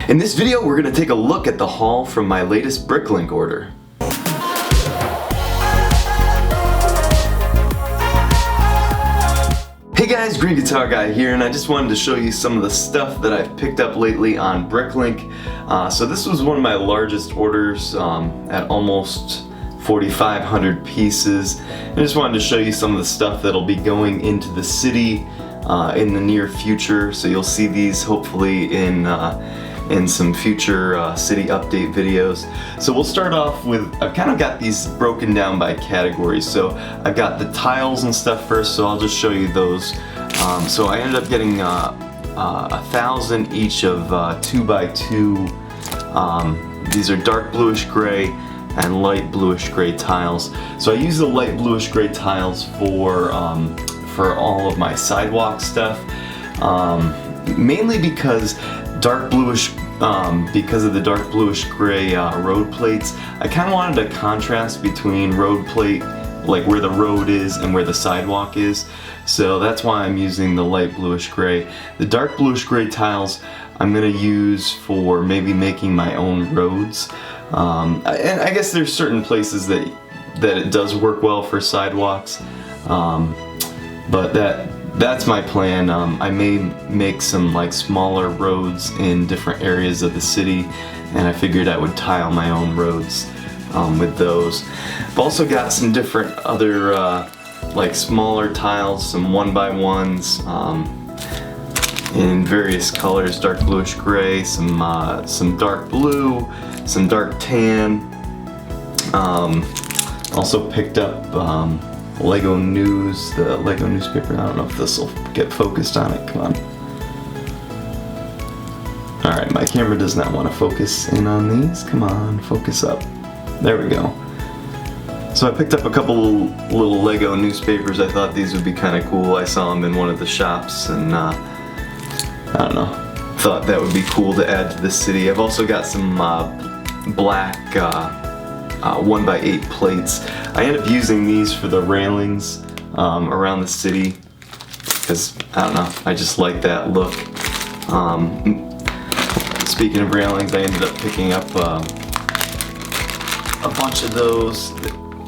In this video, we're going to take a look at the haul from my latest Bricklink order. Hey guys, GreenGuitarGuy here, and I just wanted to show you some of the stuff that I've picked up lately on Bricklink. So this was one of my largest orders at almost 4,500 pieces. I just wanted to show you some of the stuff that'll be going into the city in the near future. So you'll see these hopefully in some future city update videos. So we'll start off with, I've kind of got these broken down by categories. So I've got the tiles and stuff first, so I'll just show you those. So I ended up getting 1,000 each of 2x2. These are dark bluish gray and light bluish gray tiles. So I use the light bluish gray tiles for all of my sidewalk stuff, mainly because because of the dark bluish gray road plates. I kind of wanted a contrast between road plate, like where the road is and where the sidewalk is. So that's why I'm using the light bluish gray. The dark bluish gray tiles I'm going to use for maybe making my own roads. And I guess there's certain places that it does work well for sidewalks. But that's my plan. I may make some like smaller roads in different areas of the city, and I figured I would tile my own roads with those. I've also got some different other like smaller tiles, some 1x1s in various colors, dark bluish gray, some dark blue, some dark tan. Also picked up Lego News, the Lego newspaper. I don't know if this will get focused on it. Come on. Alright, my camera does not want to focus in on these. Come on, focus up. There we go. So I picked up a couple little Lego newspapers. I thought these would be kind of cool. I saw them in one of the shops, and I don't know, thought that would be cool to add to the city. I've also got some black 1x8 plates. I end up using these for the railings around the city because, I don't know, I just like that look. Speaking of railings, I ended up picking up a bunch of those.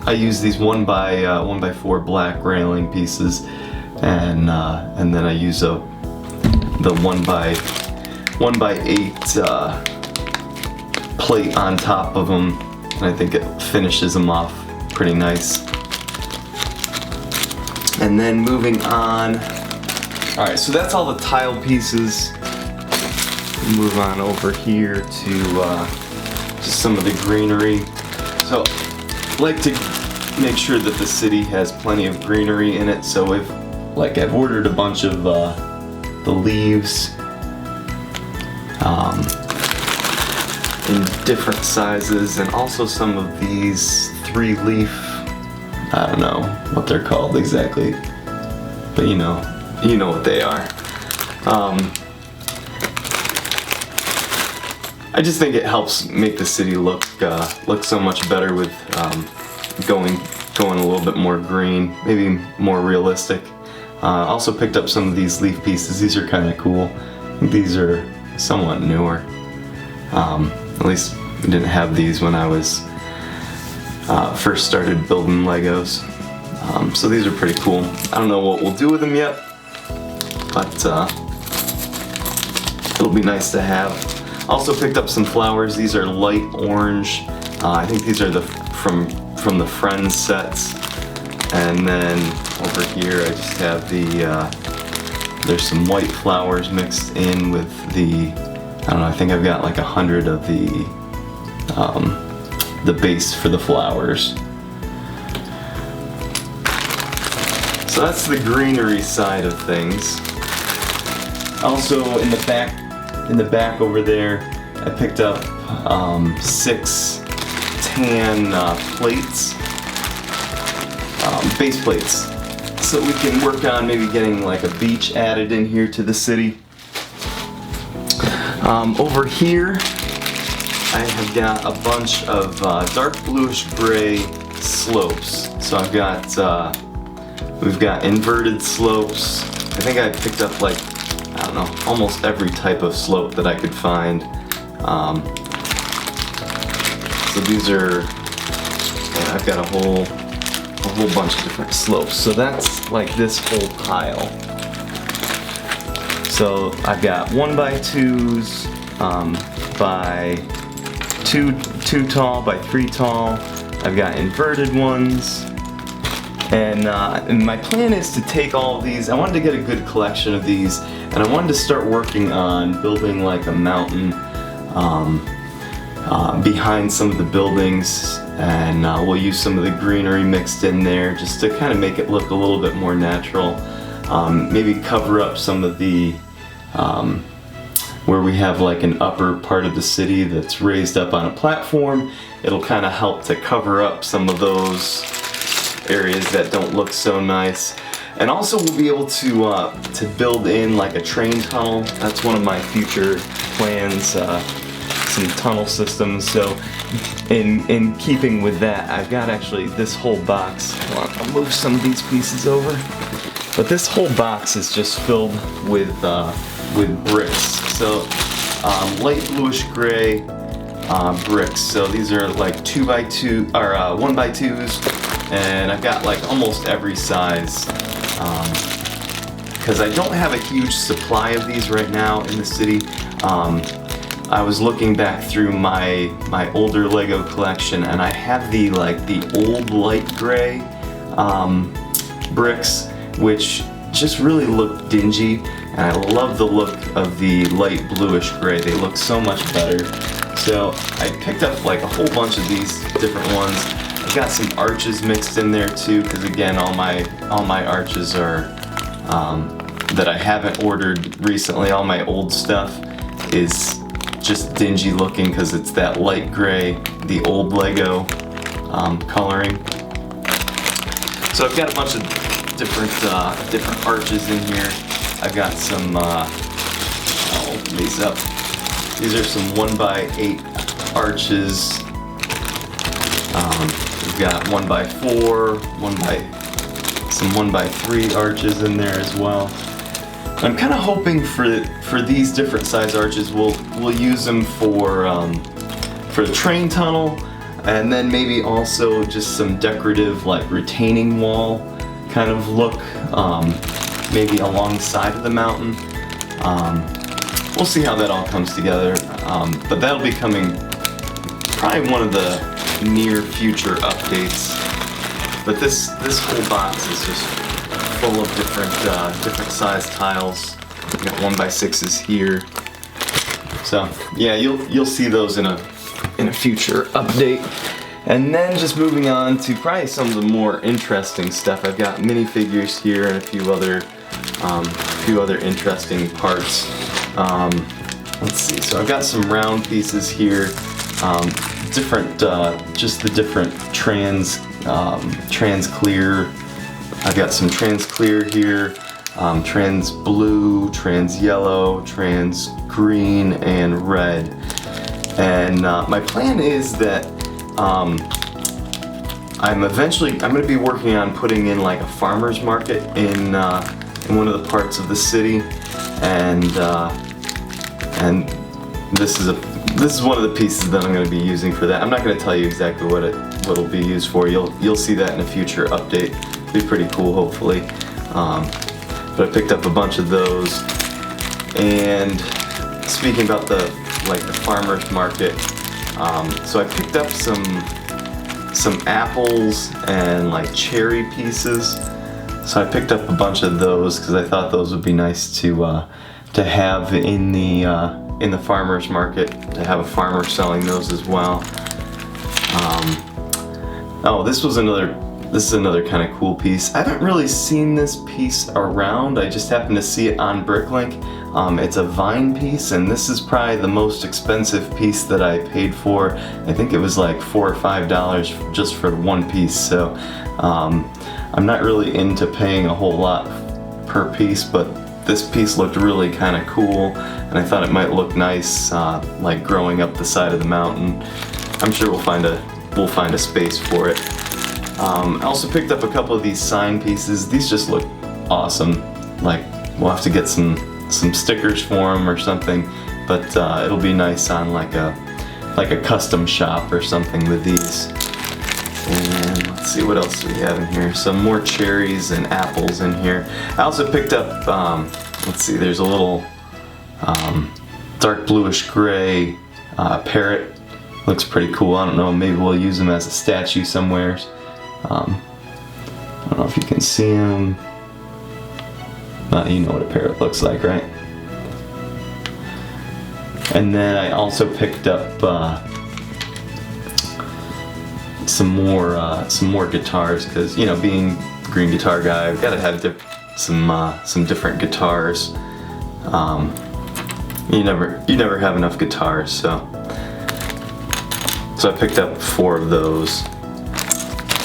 I use these 1x4 black railing pieces, and then I use the 1x8 plate on top of them. And I think it finishes them off pretty nice. And then moving on. Alright, so that's all the tile pieces. Move on over here to just some of the greenery. So I like to make sure that the city has plenty of greenery in it. So I've ordered a bunch of the leaves in different sizes, and also some of these 3-leaf, I don't know what they're called exactly, but you know what they are. I just think it helps make the city look so much better with going a little bit more green, maybe more realistic. Also picked up some of these leaf pieces. These are kind of cool. I think these are somewhat newer. At least we didn't have these when I was first started building Legos. So these are pretty cool. I don't know what we'll do with them yet, but it'll be nice to have. Also picked up some flowers. These are light orange. I think these are from the Friends sets. And then over here I just have there's some white flowers mixed in with the, I don't know, I think I've got like 100 of the base for the flowers. So that's the greenery side of things. Also in the back over there, I picked up 6 tan plates, base plates, so we can work on maybe getting like a beach added in here to the city. Over here, I have got a bunch of dark bluish gray slopes. So we've got inverted slopes. I think I picked up like, I don't know, almost every type of slope that I could find. So these are, I've got a whole bunch of different slopes. So that's like this whole pile. So I've got 1x2s, by 2 tall by 3 tall. I've got inverted ones. And my plan is to take all of these. I wanted to get a good collection of these, and I wanted to start working on building like a mountain behind some of the buildings, and we'll use some of the greenery mixed in there just to kind of make it look a little bit more natural. Maybe cover up some of the where we have like an upper part of the city that's raised up on a platform. It'll kind of help to cover up some of those areas that don't look so nice. And also we'll be able to build in like a train tunnel. That's one of my future plans, some tunnel systems. So in keeping with that, I've got actually this whole box. I'll move some of these pieces over. But this whole box is just filled with bricks. So light bluish gray bricks. So these are like 2x2 or 1x2s, and I've got like almost every size. Because I don't have a huge supply of these right now in the city. I was looking back through my older Lego collection, and I have the old light gray bricks, which just really look dingy, and I love the look of the light bluish gray. They look so much better. So I picked up like a whole bunch of these different ones. I've got some arches mixed in there too, because again, all my arches are that I haven't ordered recently. All my old stuff is just dingy looking because it's that light gray, the old Lego coloring. So I've got a bunch of different arches in here. I've got some, I'll open these up. These are some 1x8 arches. We've got 1x4, some 1x3 arches in there as well. I'm kind of hoping for these different size arches, we'll use them for the train tunnel, and then maybe also just some decorative like retaining wall kind of look, maybe alongside of the mountain. We'll see how that all comes together, but that'll be coming probably one of the near future updates. But this whole box is just full of different size tiles. We've got 1x6s here. So yeah, you'll see those in a future update. And then just moving on to probably some of the more interesting stuff. I've got minifigures here and a few other interesting parts. Let's see. So I've got some round pieces here. Just the different trans clear. I've got some trans clear here, trans blue, trans yellow, trans green, and red. And my plan is that I'm going to be working on putting in like a farmer's market in one of the parts of the city, and this is one of the pieces that I'm going to be using for that. I'm not going to tell you exactly what it'll be used for. You'll see that in a future update. It'll be pretty cool, hopefully. But I picked up a bunch of those. And speaking about the farmer's market, so I picked up some apples and like cherry pieces. So I picked up a bunch of those because I thought those would be nice to have in the farmer's market, to have a farmer selling those as well. Oh, this is another kind of cool piece. I haven't really seen this piece around. I just happened to see it on Bricklink. It's a vine piece, and this is probably the most expensive piece that I paid for. I think it was like $4 or $5 just for one piece. So I'm not really into paying a whole lot per piece, but this piece looked really kind of cool, and I thought it might look nice, like growing up the side of the mountain. I'm sure we'll find a space for it. I also picked up a couple of these sign pieces. These just look awesome. Like, we'll have to get some stickers for them or something. but it'll be nice on like a custom shop or something with these. And let's see what else we have in here. Some more cherries and apples in here. I also picked up, let's see, there's a little dark bluish gray parrot. Looks pretty cool. I don't know, maybe we'll use him as a statue somewhere. I don't know if you can see him. You know what a parrot looks like, right? And then I also picked up some more guitars, because, you know, being green guitar guy, I've got to have some different guitars. You never have enough guitars, so I picked up 4 of those.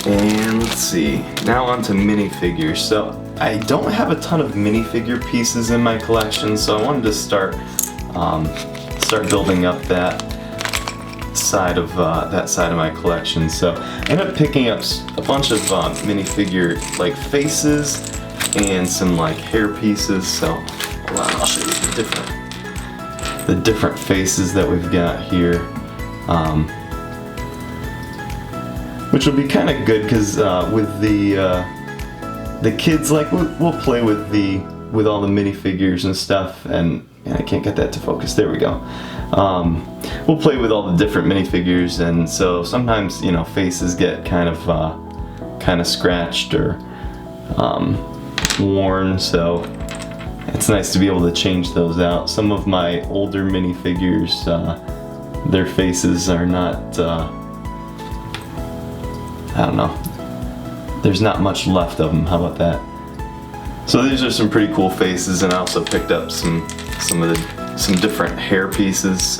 And let's see, now on to minifigures. So I don't have a ton of minifigure pieces in my collection, so I wanted to start building up that side of my collection. So I ended up picking up a bunch of minifigure like faces and some like hair pieces. So hold on, I'll show you the different faces that we've got here, which will be kind of good because with the kids, like we'll play with all the minifigures and stuff, and I can't get that to focus. There we go. We'll play with all the different minifigures, and so sometimes, you know, faces get kind of scratched or worn, so it's nice to be able to change those out. Some of my older minifigures, their faces are not, I don't know, there's not much left of them. How about that? So these are some pretty cool faces, and I also picked up some different hair pieces.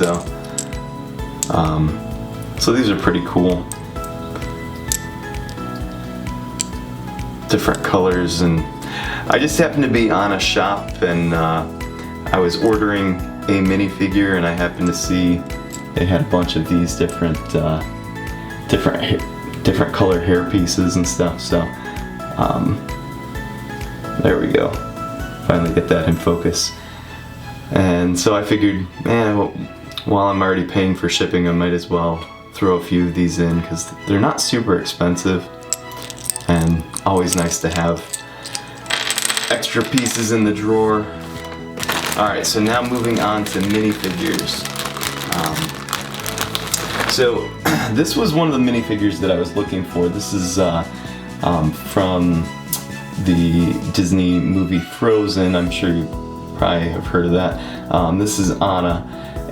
So these are pretty cool. Different colors, and I just happened to be on a shop, and I was ordering a minifigure, and I happened to see they had a bunch of these different color hair pieces and stuff. So there we go. Finally get that in focus. And so I figured, man, while I'm already paying for shipping, I might as well throw a few of these in, because they're not super expensive, and always nice to have extra pieces in the drawer. Alright, so now moving on to minifigures. So this was one of the minifigures that I was looking for. This is from the Disney movie Frozen. I'm sure you probably have heard of that. This is Anna,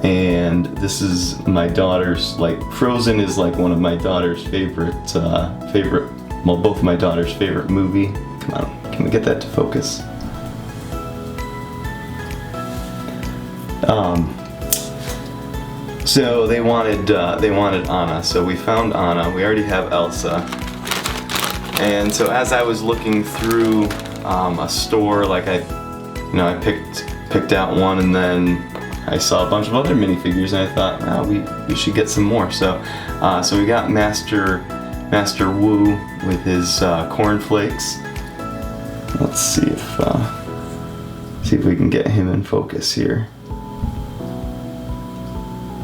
and this is my daughter's, like, Frozen is like one of my daughter's favorite, well, both my daughter's favorite movie. Come on, can we get that to focus? So they wanted Anna, so we found Anna. We already have Elsa, and so as I was looking through a store, like I picked out one, and then I saw a bunch of other minifigures, and I thought, oh, we should get some more. So we got Master Wu with his cornflakes. Let's see if we can get him in focus here.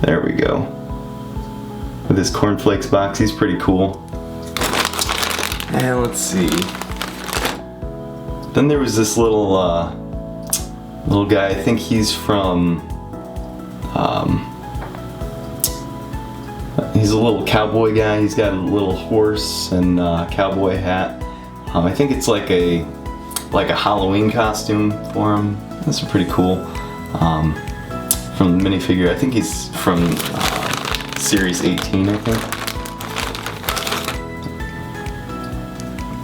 There we go. With his cornflakes box, he's pretty cool. And let's see. Then there was this little guy. I think he's from. He's a little cowboy guy. He's got a little horse and cowboy hat. I think it's like a Halloween costume for him. That's pretty cool. From the minifigure, I think he's from Series 18, I think.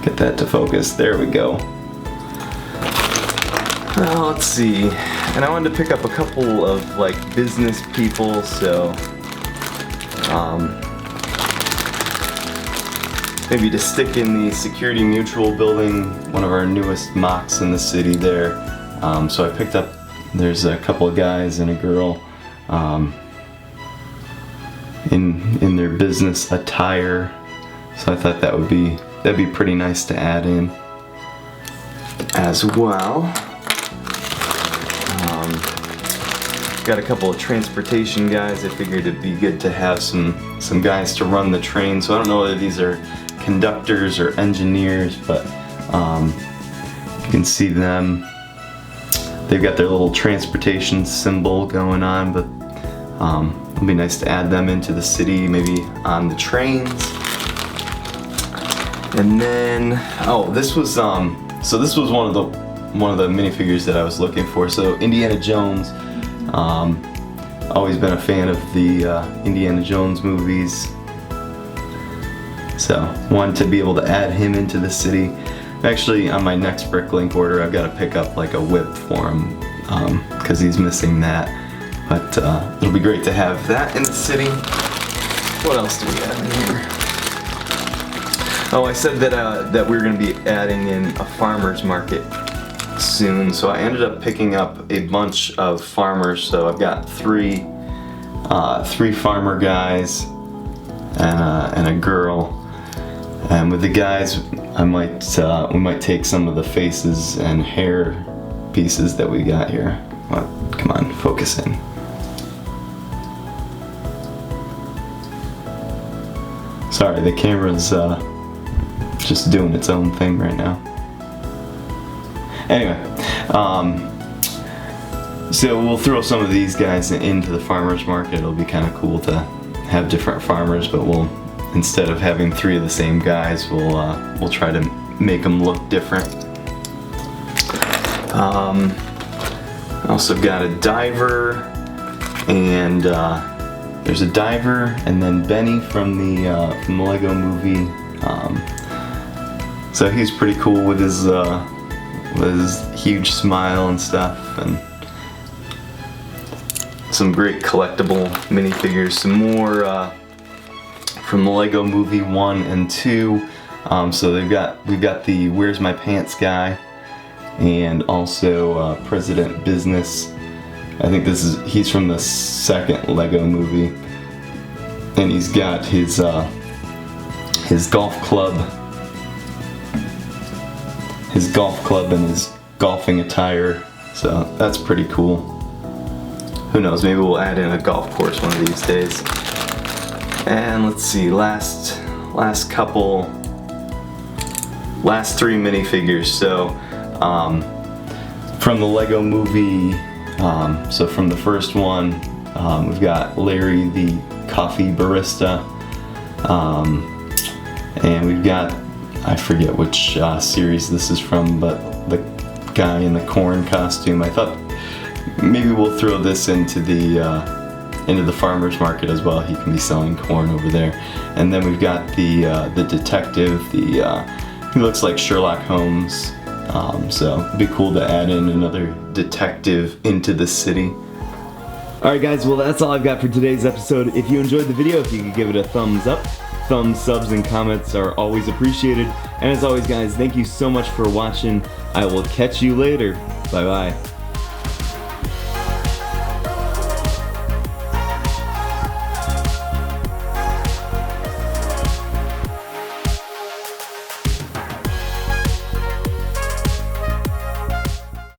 Get that to focus. There we go. Let's see. And I wanted to pick up a couple of like business people, so maybe to stick in the Security Mutual building, one of our newest mocks in the city there. So I picked up, there's a couple of guys and a girl in their business attire, so I thought that'd be pretty nice to add in got a couple of transportation guys. I figured it'd be good to have some guys to run the train. So I don't know whether these are conductors or engineers, but you can see them. They've got their little transportation symbol going on, but it'll be nice to add them into the city, maybe on the trains. And then, oh, this was so this was one of the minifigures that I was looking for. So Indiana Jones. Always been a fan of the Indiana Jones movies. So wanted to be able to add him into the city. Actually, on my next Bricklink order, I've got to pick up like a whip for him because he's missing that. But it'll be great to have that in the city. What else do we have in here? Oh, I said that we were going to be adding in a farmer's market soon, so I ended up picking up a bunch of farmers. So I've got three farmer guys and a girl. And with the guys, we might take some of the faces and hair pieces that we got here. Well, come on, focus in. Sorry, the camera's just doing its own thing right now. Anyway, so we'll throw some of these guys into the farmer's market. It'll be kind of cool to have different farmers, but instead of having three of the same guys, we'll try to make them look different. I also got a diver, and there's a diver, and then Benny from the Lego movie. So he's pretty cool with his huge smile and stuff, and some great collectible minifigures. Some more from the Lego Movie 1 and 2. So we've got the Where's My Pants guy, and also President Business. I think he's from the second Lego movie, and he's got his golf club. His golf club and his golfing attire, so that's pretty cool. Who knows, maybe we'll add in a golf course one of these days. And let's see, last three minifigures. So from the Lego Movie, so from the first one, we've got Larry the coffee barista, and we've got, I forget which series this is from, but the guy in the corn costume. I thought maybe we'll throw this into the farmer's market as well. He can be selling corn over there. And then we've got the detective. He looks like Sherlock Holmes. So it'd be cool to add in another detective into the city. Alright guys, well that's all I've got for today's episode. If you enjoyed the video, if you could give it a thumbs up. Thumbs, subs, and comments are always appreciated. And as always guys, thank you so much for watching. I will catch you later. Bye bye.